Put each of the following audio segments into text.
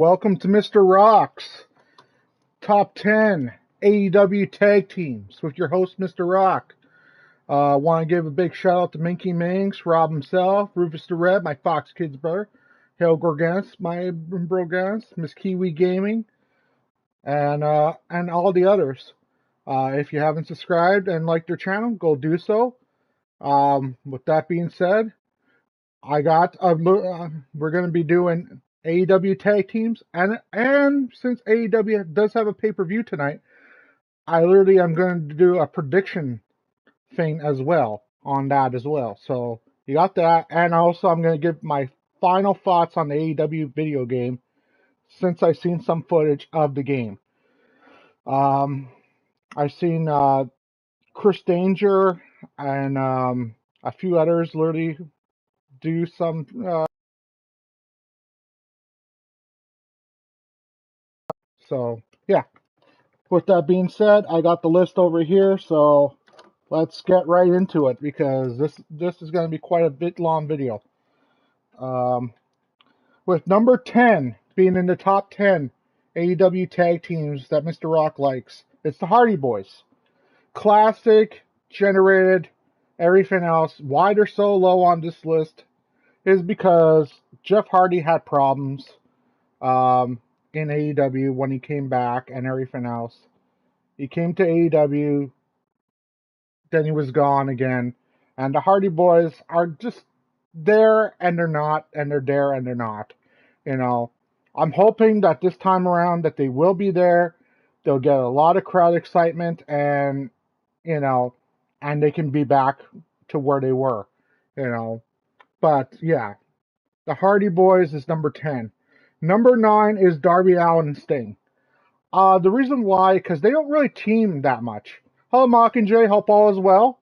Welcome to Mr. Rock's Top 10 AEW Tag Teams with your host, Mr. Rock. I want to give a big shout out to Minky Minx, Rob himself, Rufus the Red, my Fox Kids brother, Hale Gorganis, my Broganis, Miss Kiwi Gaming, and all the others. If you haven't subscribed and liked their channel, go do so. With that being said, we're going to be doing AEW tag teams, and since AEW does have a pay-per-view tonight, I literally am going to do a prediction thing as well on that as well. So you got that, and also I'm going to give my final thoughts on the AEW video game since I've seen some footage of the game. I've seen Chris Danger and a few others literally do some. So yeah. With that being said, I got the list over here, so let's get right into it because this is going to be quite a bit long video. With number 10 being in the top 10 AEW tag teams that Mr. Rock likes, it's the Hardy Boys. Classic, generated, everything else. Why they're so low on this list is because Jeff Hardy had problems in AEW when he came back and everything else. He came to AEW, then he was gone again. And the Hardy Boys are just there and they're not, and they're there and they're not. You know, I'm hoping that this time around that they will be there. They'll get a lot of crowd excitement and, and they can be back to where they were, But yeah, the Hardy Boys is number 10. Number 9 is Darby Allin and Sting. The reason why, because they don't really team that much. Hello, Mockingjay. Hope all is well.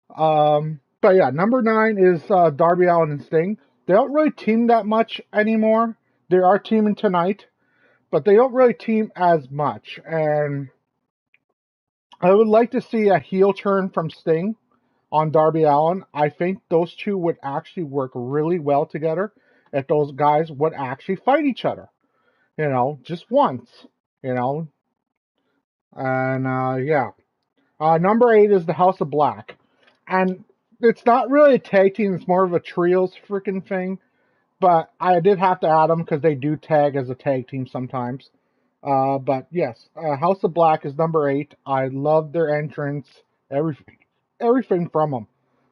But yeah, number 9 is Darby Allin and Sting. They don't really team that much anymore. They are teaming tonight, but they don't really team as much. And I would like to see a heel turn from Sting on Darby Allin. I think those two would actually work really well together if those guys would actually fight each other. Just once. And yeah. Number 8 is the House of Black. And it's not really a tag team, it's more of a trios freaking thing. But I did have to add them because they do tag as a tag team sometimes. But yes, House of Black is number 8. I love their entrance, everything from them.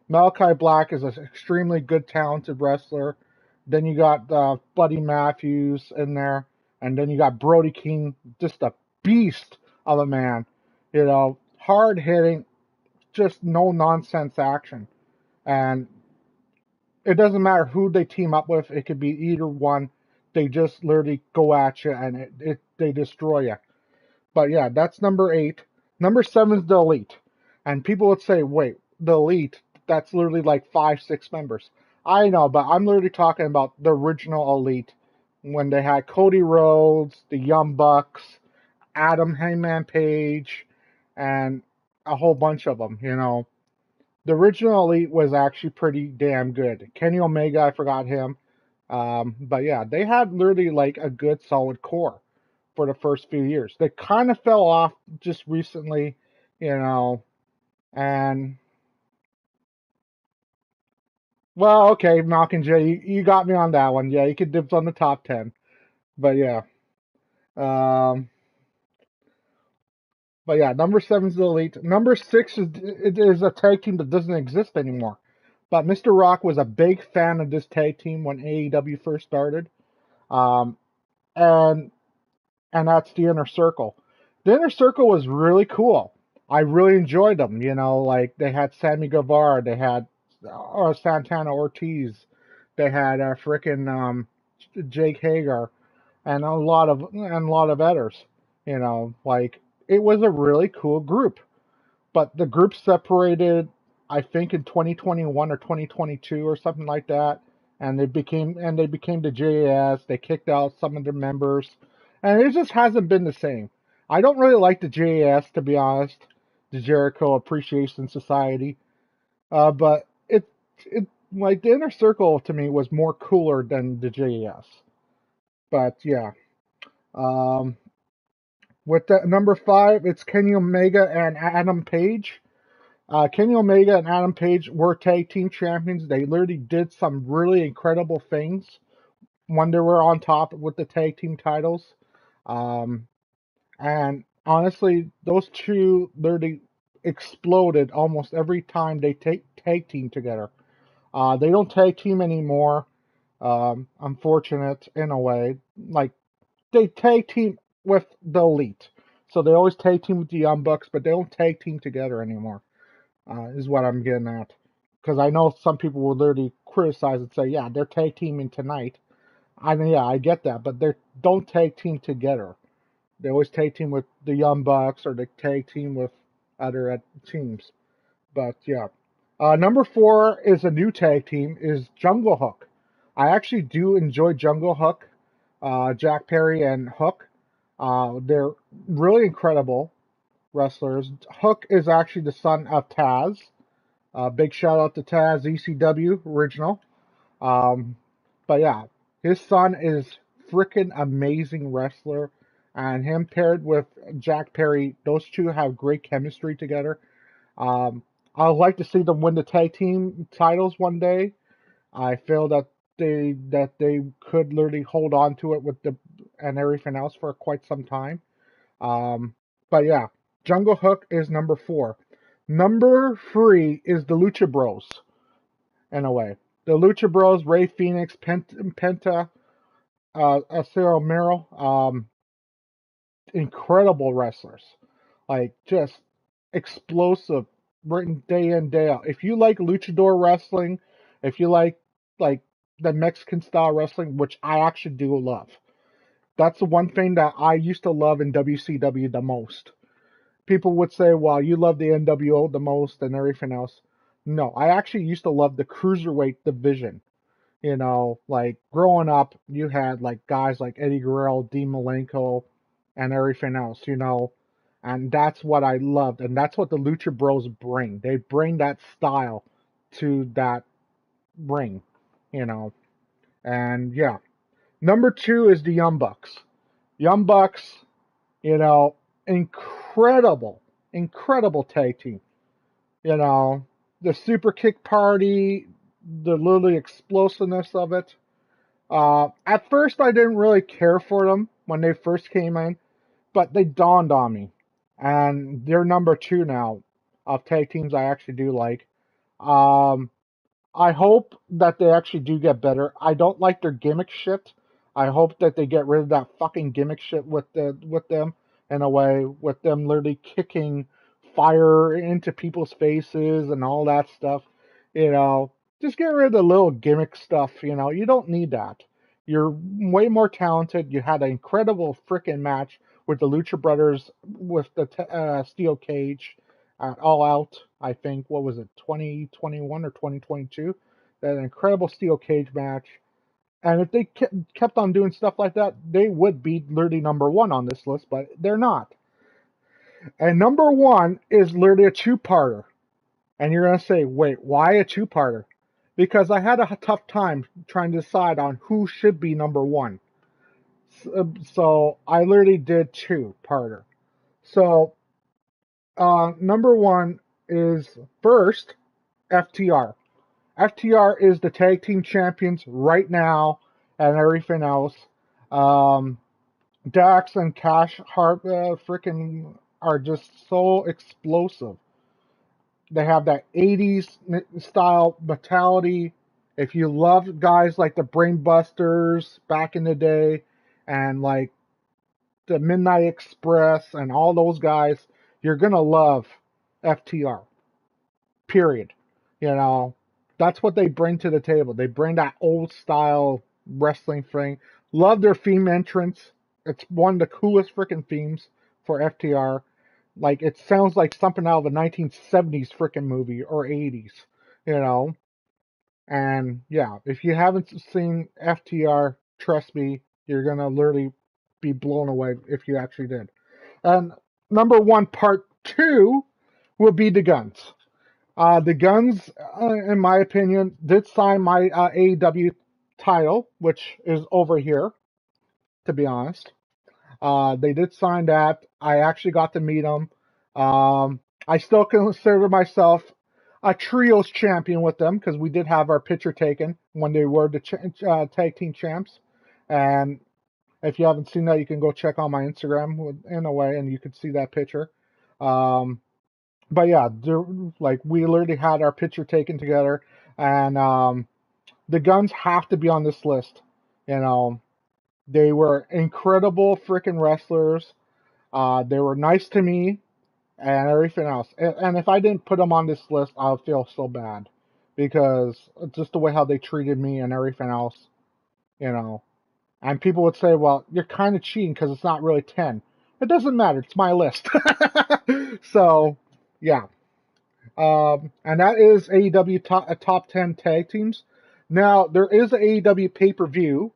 Malachi Black is an extremely good, talented wrestler. Then you got Buddy Matthews in there. And then you got Brody King, just a beast of a man. Hard hitting, just no nonsense action. And it doesn't matter who they team up with. It could be either one. They just literally go at you and they destroy you. But yeah, that's number 8. Number 7 is the Elite. And people would say, wait, the Elite, that's literally like 5, 6 members. I know, but I'm literally talking about the original Elite when they had Cody Rhodes, the Young Bucks, Adam Hangman Page, and a whole bunch of them, The original Elite was actually pretty damn good. Kenny Omega, I forgot him. But yeah, they had literally like a good solid core for the first few years. They kind of fell off just recently, and well, okay, Mockingjay, you got me on that one. Yeah, you could dibs on the top 10. But yeah. Um, But yeah, number 7 is the Elite. Number 6 is a tag team that doesn't exist anymore. But Mr. Rock was a big fan of this tag team when AEW first started. Um, and that's the Inner Circle. The Inner Circle was really cool. I really enjoyed them. Like they had Sammy Guevara, they had Santana Ortiz, they had Jake Hager, and a lot of others. Like it was a really cool group. But the group separated, I think, in 2021 or 2022 or something like that, and they became the JAS. They kicked out some of their members, and it just hasn't been the same. I don't really like the JAS, to be honest, the Jericho Appreciation Society, but it like the Inner Circle to me was more cooler than the JAS. But yeah. Um, with the number 5, it's Kenny Omega and Adam Page. Kenny Omega and Adam Page were tag team champions. They literally did some really incredible things when they were on top with the tag team titles. Um, and honestly, those two literally exploded almost every time they tag team together. They don't tag team anymore. Unfortunate in a way. Like they tag team with the Elite, so they always tag team with the Young Bucks, but they don't tag team together anymore. Is what I'm getting at. Because I know some people will literally criticize and say, "Yeah, they're tag teaming tonight." I mean, yeah, I get that, but they don't tag team together. They always tag team with the Young Bucks or they tag team with other teams. But yeah, number 4 is a new tag team is Jungle Hook. I actually do enjoy Jungle Hook, Jack Perry and Hook. They're really incredible wrestlers. Hook is actually the son of Taz. Big shout out to Taz, ECW original. Um, but yeah, his son is freaking amazing wrestler, and him paired with Jack Perry, those two have great chemistry together. Um, I'd like to see them win the tag team titles one day. I feel that they could literally hold on to it with the and everything else for quite some time. Um, but yeah, Jungle Hook is number 4. Number 3 is the Lucha Bros. In a way, the Lucha Bros, Ray Phoenix, Penta, Acero Miro, incredible wrestlers, like just explosive, written day in day out. If you like luchador wrestling, if you like the Mexican style wrestling, which I actually do love, that's the one thing that I used to love in WCW the most. People would say, "Well, you love the NWO the most and everything else." No, I actually used to love the cruiserweight division. Like growing up, you had like guys like Eddie Guerrero, Dean Malenko, and everything else, and that's what I loved, and that's what the Lucha Bros bring. They bring that style to that ring, you know, and yeah. Number 2 is the Young Bucks. Young Bucks, you know, incredible, incredible tag team. You know, the super kick party, the literally explosiveness of it. At first, I didn't really care for them when they first came in, but they dawned on me, and they're number 2 now of tag teams I actually do like. Um, I hope that they actually do get better. I don't like their gimmick shit. I hope that they get rid of that fucking gimmick shit with them in a way, with them literally kicking fire into people's faces and all that stuff. You know, just get rid of the little gimmick stuff. You don't need that. You're way more talented. You had an incredible freaking match with the Lucha Brothers with the steel cage All Out. I think what was it, 2021 or 2022? That incredible steel cage match. And if they kept on doing stuff like that, they would be literally number 1 on this list, but they're not. And number 1 is literally a two-parter. And you're going to say, wait, why a two-parter? Because I had a tough time trying to decide on who should be number 1. So I literally did two-parter. So number 1 is first FTR. FTR is the tag team champions right now and everything else. Um, Dax and Cash Hart freaking are just so explosive. They have that 80s style mentality. If you love guys like the Brainbusters back in the day and like the Midnight Express and all those guys, you're going to love FTR. Period. You know, that's what they bring to the table. They bring that old style wrestling thing. Love their theme entrance. It's one of the coolest freaking themes for FTR. Like it sounds like something out of a 1970s freaking movie or 80s, you know. And yeah, if you haven't seen FTR, trust me, you're gonna literally be blown away if you actually did. And number 1, part 2 will be the Guns. The Guns, in my opinion, did sign my AEW title, which is over here. to be honest. They did sign that. I actually got to meet them. I still consider myself a trios champion with them because we did have our picture taken when they were the tag team champs. And if you haven't seen that, you can go check on my Instagram in a way, and you can see that picture. Um, but yeah, like we literally had our picture taken together, and the Guns have to be on this list. You know, they were incredible freaking wrestlers. They were nice to me and everything else. And if I didn't put them on this list, I would feel so bad because just the way how they treated me and everything else, you know. And people would say, well, you're kind of cheating because it's not really 10. It doesn't matter. It's my list. So, yeah. And that is AEW top 10 tag teams. Now, there is an AEW pay-per-view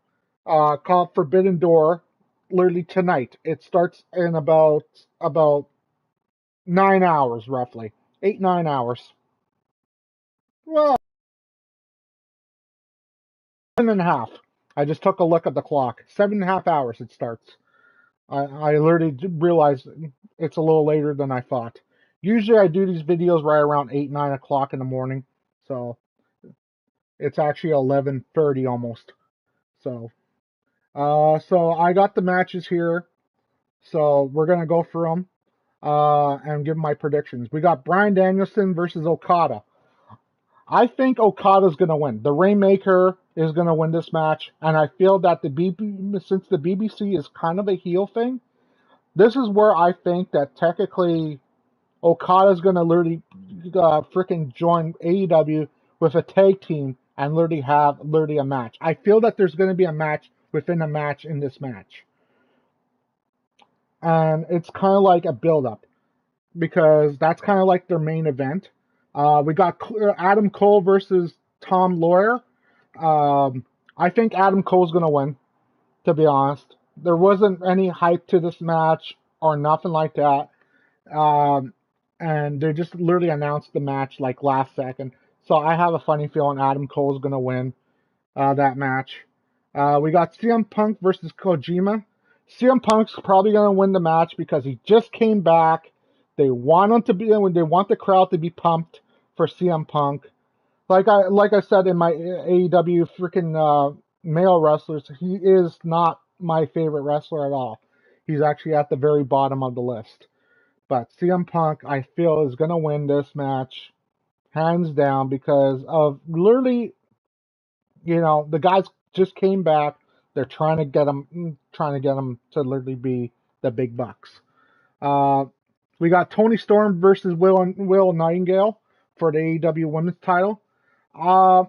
called Forbidden Door literally tonight. It starts in about 9 hours, roughly. 8, 9 hours. Well, 7.5. I just took a look at the clock. 7.5 hours it starts. I literally realized it's a little later than I thought. Usually I do these videos right around 8, 9 o'clock in the morning. So it's actually 11:30 almost. So, so I got the matches here. So we're going to go through them and give my predictions. We got Bryan Danielson versus Okada. I think Okada's going to win. The Rainmaker is going to win this match, and I feel that since the BBC is kind of a heel thing, this is where I think that technically Okada's going to literally freaking join AEW with a tag team and literally have literally a match. I feel that there's going to be a match within a match in this match. And it's kind of like a build-up because that's kind of like their main event. We got Adam Cole versus Tom Lawler. I think Adam Cole's going to win, to be honest. There wasn't any hype to this match or nothing like that. And they just literally announced the match like last second. So I have a funny feeling Adam Cole's going to win that match. We got CM Punk versus Kojima. CM Punk's probably going to win the match because he just came back. They want him to be. They want the crowd to be pumped for CM Punk. Like I said in my AEW freaking male wrestlers, he is not my favorite wrestler at all. He's actually at the very bottom of the list. But CM Punk, I feel, is going to win this match hands down because of literally, the guys just came back. They're trying to get him to literally be the big bucks. We got Tony Storm versus Will Nightingale for the AEW Women's title. I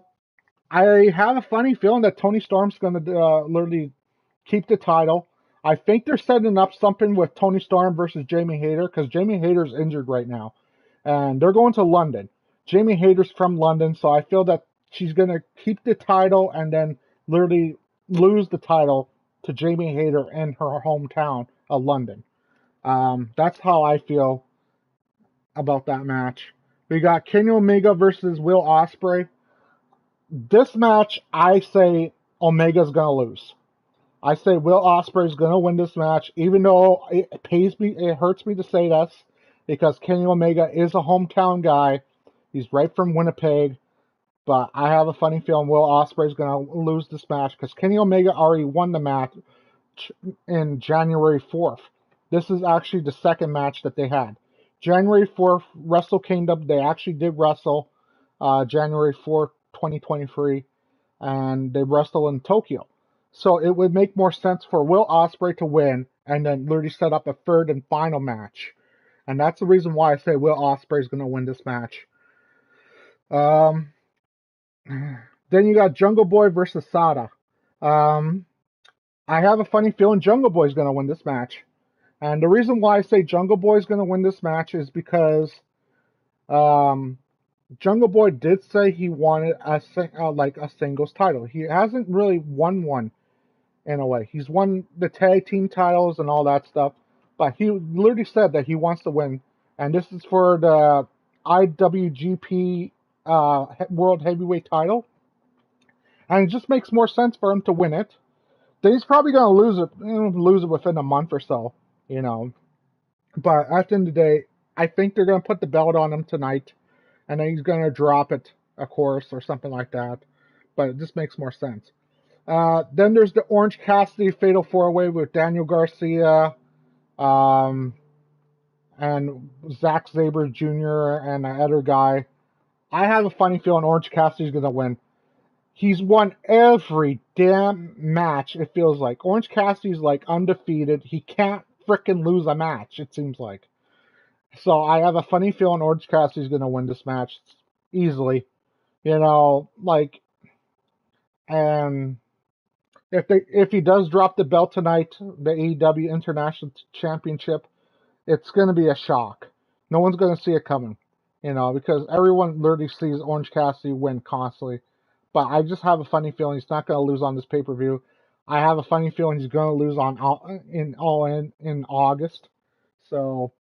have a funny feeling that Tony Storm's going to literally keep the title. I think they're setting up something with Tony Storm versus Jamie Hayter because Jamie Hayter's injured right now. And they're going to London. Jamie Hayter's from London, so I feel that she's going to keep the title and then literally lose the title to Jamie Hayter in her hometown of London. That's how I feel about that match. We got Kenny Omega versus Will Ospreay. This match, I say Omega's going to lose. I say Will Ospreay is going to win this match, even though it hurts me to say this, because Kenny Omega is a hometown guy. He's right from Winnipeg, but I have a funny feeling Will Ospreay is going to lose this match because Kenny Omega already won the match in January 4th. This is actually the second match that they had. January 4th, Wrestle Kingdom, they actually did wrestle January 4th, 2023, and they wrestled in Tokyo. So it would make more sense for Will Ospreay to win and then literally set up a third and final match. And that's the reason why I say Will Ospreay is going to win this match. Then you got Jungle Boy versus Sada. I have a funny feeling Jungle Boy is going to win this match. And the reason why I say Jungle Boy is going to win this match is because Jungle Boy did say he wanted a singles title. He hasn't really won one in a way. He's won the tag team titles and all that stuff, but he literally said that he wants to win, and this is for the IWGP World Heavyweight title. And it just makes more sense for him to win it He's probably gonna lose it within a month or so, you know. But at the end of the day, I think they're gonna put the belt on him tonight, and then he's gonna drop it, of course, or something like that. But it just makes more sense. Then there's the Orange Cassidy Fatal 4-Way with Daniel Garcia, um, and Zack Sabre Jr. and the other guy. I have a funny feeling Orange Cassidy's gonna win. He's won every damn match, it feels like. Orange Cassidy's like undefeated. He can't frickin' lose a match, it seems like. So I have a funny feeling Orange Cassidy's gonna win this match easily. You know, like, and if he does drop the belt tonight, the AEW International Championship, it's gonna be a shock. No one's gonna see it coming. You know, because everyone literally sees Orange Cassidy win constantly. But I just have a funny feeling he's not going to lose on this pay-per-view. I have a funny feeling he's going to lose in August. So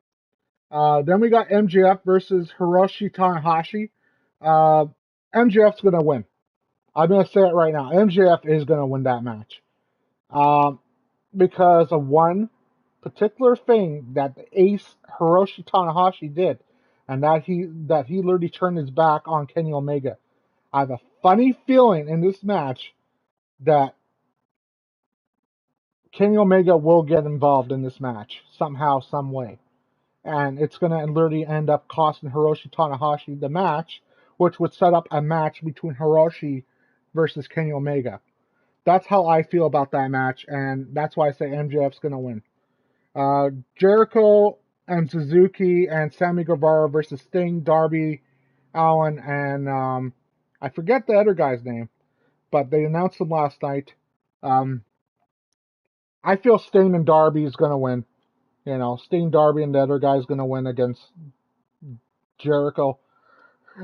then we got MJF versus Hiroshi Tanahashi. Uh, MJF's going to win. I'm going to say it right now. MJF is going to win that match because of one particular thing that the ace Hiroshi Tanahashi did, and that he literally turned his back on Kenny Omega. I have a funny feeling in this match that Kenny Omega will get involved in this match somehow, some way. And it's going to literally end up costing Hiroshi Tanahashi the match, which would set up a match between Hiroshi versus Kenny Omega. That's how I feel about that match, and that's why I say MJF's going to win. Jericho and Suzuki and Sammy Guevara versus Sting, Darby Allin, and I forget the other guy's name, but they announced him last night. I feel Sting and Darby is going to win. You know, Sting, Darby, and the other guy's going to win against Jericho.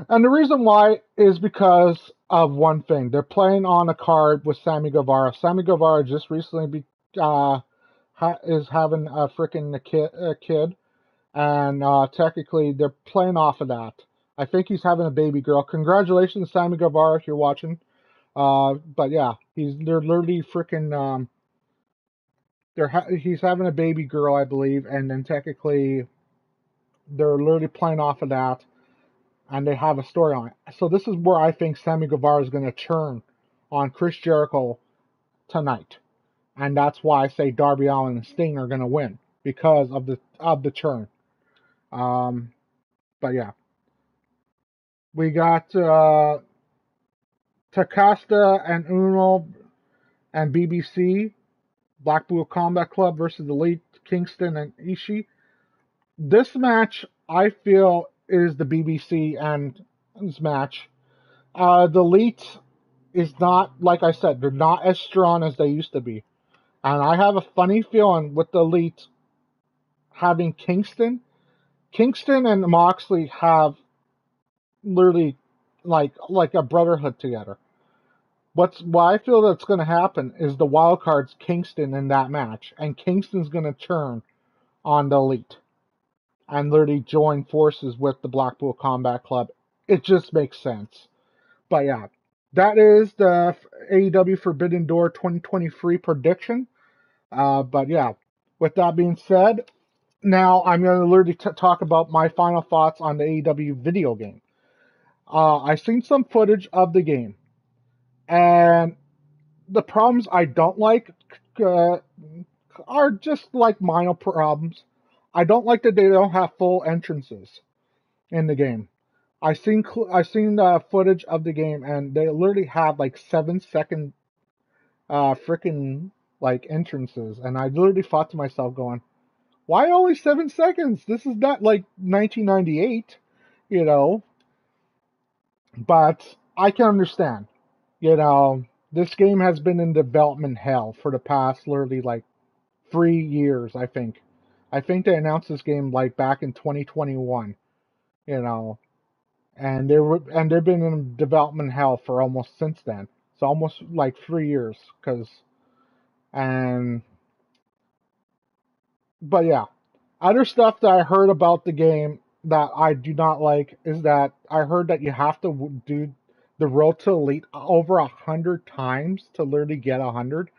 And the reason why is because of one thing. They're playing on a card with Sammy Guevara. Sammy Guevara just recently is having a freaking kid. And technically, they're playing off of that. I think he's having a baby girl. Congratulations, Sammy Guevara, if you're watching. But yeah, they're literally freaking he's having a baby girl, I believe, and then technically they're literally playing off of that, and they have a story on it. So this is where I think Sammy Guevara is going to turn on Chris Jericho tonight, and that's why I say Darby Allin and Sting are going to win because of the turn. But yeah, we got Takasta and Uno and BBC Blackpool Combat Club versus the Elite Kingston and Ishii. This match, I feel, is the BBC and this match. The Elite is not, like I said, they're not as strong as they used to be. And I have a funny feeling with the Elite having Kingston. Kingston and Moxley have literally like a brotherhood together. What I feel that's going to happen is the wild card's Kingston in that match, and Kingston's going to turn on the Elite and literally join forces with the Blackpool Combat Club. It just makes sense. But yeah, that is the AEW Forbidden Door 2023 prediction. But yeah, with that being said, now I'm going to literally talk about my final thoughts on the AEW video game. I've seen some footage of the game, and the problems I don't like are just like minor problems. I don't like that they don't have full entrances in the game. I've seen footage of the game, and they literally have like 7-second freaking like entrances, and I literally thought to myself, going, "Why only 7 seconds? This is not like 1998, you know." But I can understand, you know. This game has been in development hell for the past literally like 3 years, I think. I think they announced this game like back in 2021, you know, and they've been in development hell for almost since then. So almost like 3 years, and but yeah, other stuff that I heard about the game that I do not like is that I heard that you have to do the Road to Elite over 100 times to literally get 100.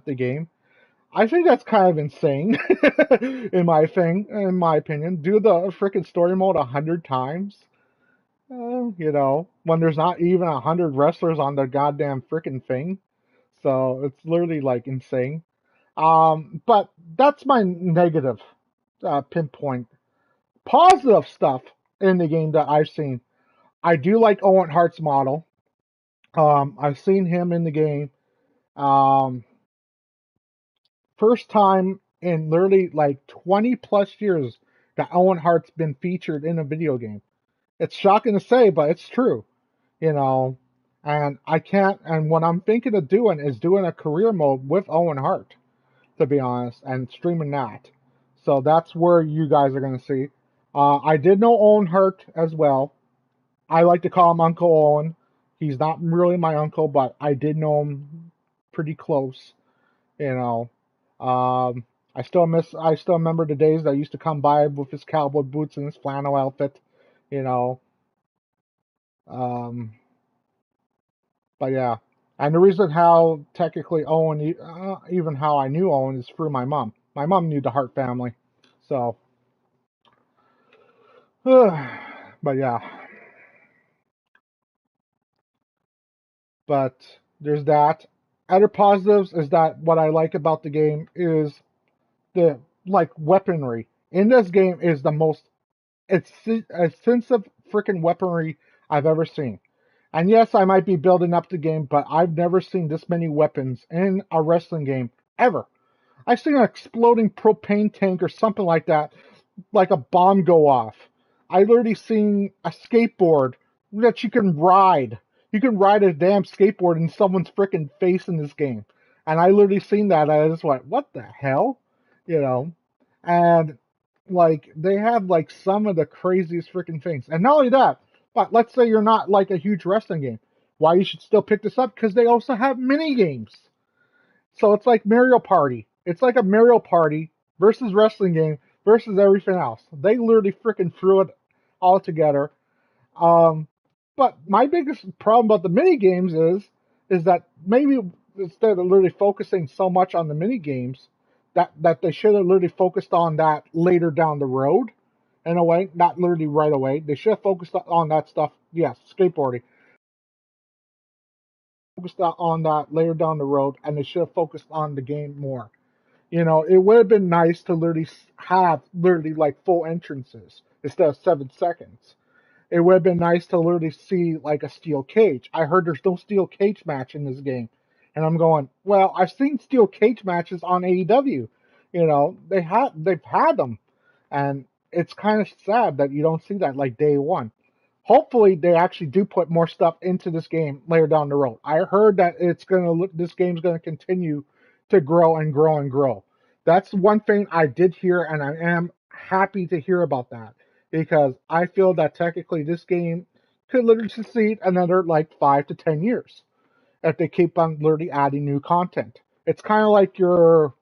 the game. I think that's kind of insane, in my opinion. Do the freaking story mode 100 times, when there's not even 100 wrestlers on the goddamn freaking thing. So it's literally like insane. But that's my negative pinpoint. Positive stuff in the game that I've seen. I do like Owen Hart's model. I've seen him in the game. Um, First time in literally like 20 plus years that Owen Hart's been featured in a video game. It's shocking to say, but it's true, you know. And I can't, and what I'm thinking of doing is doing a career mode with Owen Hart, to be honest, and streaming that. So that's where you guys are going to see. I did know Owen Hart as well. I like to call him Uncle Owen. He's not really my uncle, but I did know him pretty close, you know. I still remember the days that I used to come by with his cowboy boots and his flannel outfit, you know. Um, but yeah. And the reason how technically Owen, even how I knew Owen, is through my mom. My mom knew the Hart family. So, but yeah. But there's that. Other positives is that what I like about the game is the like weaponry in this game is the most extensive freaking weaponry I've ever seen. And yes, I might be building up the game, but I've never seen this many weapons in a wrestling game ever. I've seen an exploding propane tank or something like that, like a bomb go off. I literally seen a skateboard that you can ride. You can ride a damn skateboard in someone's freaking face in this game. And I literally seen that. I just went, what the hell? You know? And like they have like some of the craziest freaking things. And not only that, but let's say you're not like a huge wrestling game. Why you should still pick this up? Because they also have mini games. So it's like Mario Party. It's like a Mario Party versus wrestling game versus everything else. They literally freaking threw it all together. Um, but my biggest problem about the mini games is that maybe instead of literally focusing so much on the mini games, that they should have literally focused on that later down the road. In a way, not literally right away. They should have focused on that stuff. Yes, skateboarding. Focused on that later down the road, and they should have focused on the game more. It would have been nice to literally have literally like full entrances instead of 7 seconds. It would have been nice to literally see like a steel cage. I heard there's no steel cage match in this game. And I'm going, well, I've seen steel cage matches on AEW. They've had them. And it's kind of sad that you don't see that like day one. Hopefully they actually do put more stuff into this game later down the road. I heard that this game's gonna continue to grow and grow and grow. That's one thing I did hear, and I am happy to hear about that because I feel that technically this game could literally succeed another like 5 to 10 years if they keep on literally adding new content. It's kind of like your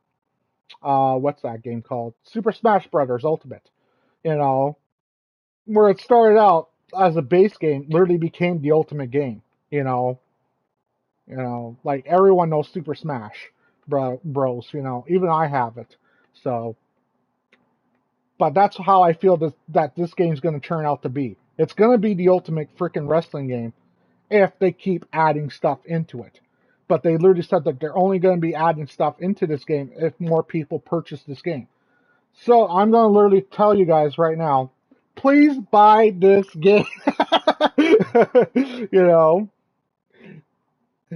what's that game called? Super Smash Brothers Ultimate. You know, where it started out as a base game, literally became the ultimate game. You know, like everyone knows Super Smash Bros. Even I have it. So, but that's how I feel that this game's going to turn out to be. It's going to be the ultimate freaking wrestling game if they keep adding stuff into it. But they literally said that they're only going to be adding stuff into this game if more people purchase this game. So I'm going to literally tell you guys right now, please buy this game. you know,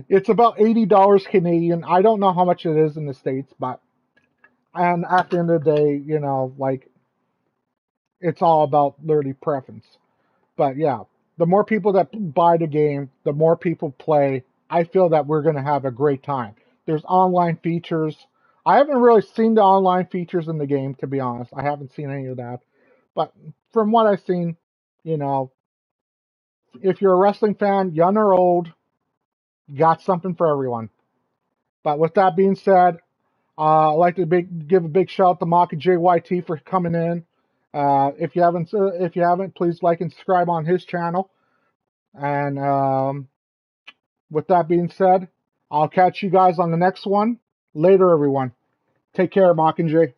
it's about $80 Canadian. I don't know how much it is in the States, but, and at the end of the day, like, it's all about literally preference. But yeah, the more people that buy the game, the more people play. I feel that we're going to have a great time. There's online features. I haven't really seen the online features in the game, to be honest. I haven't seen any of that. But from what I've seen, you know, if you're a wrestling fan, young or old, you got something for everyone. But with that being said, I'd like to give a big shout out to Maka JYT for coming in. If you haven't, please like and subscribe on his channel. And with that being said, I'll catch you guys on the next one. Later, everyone. Take care, Mockingjay.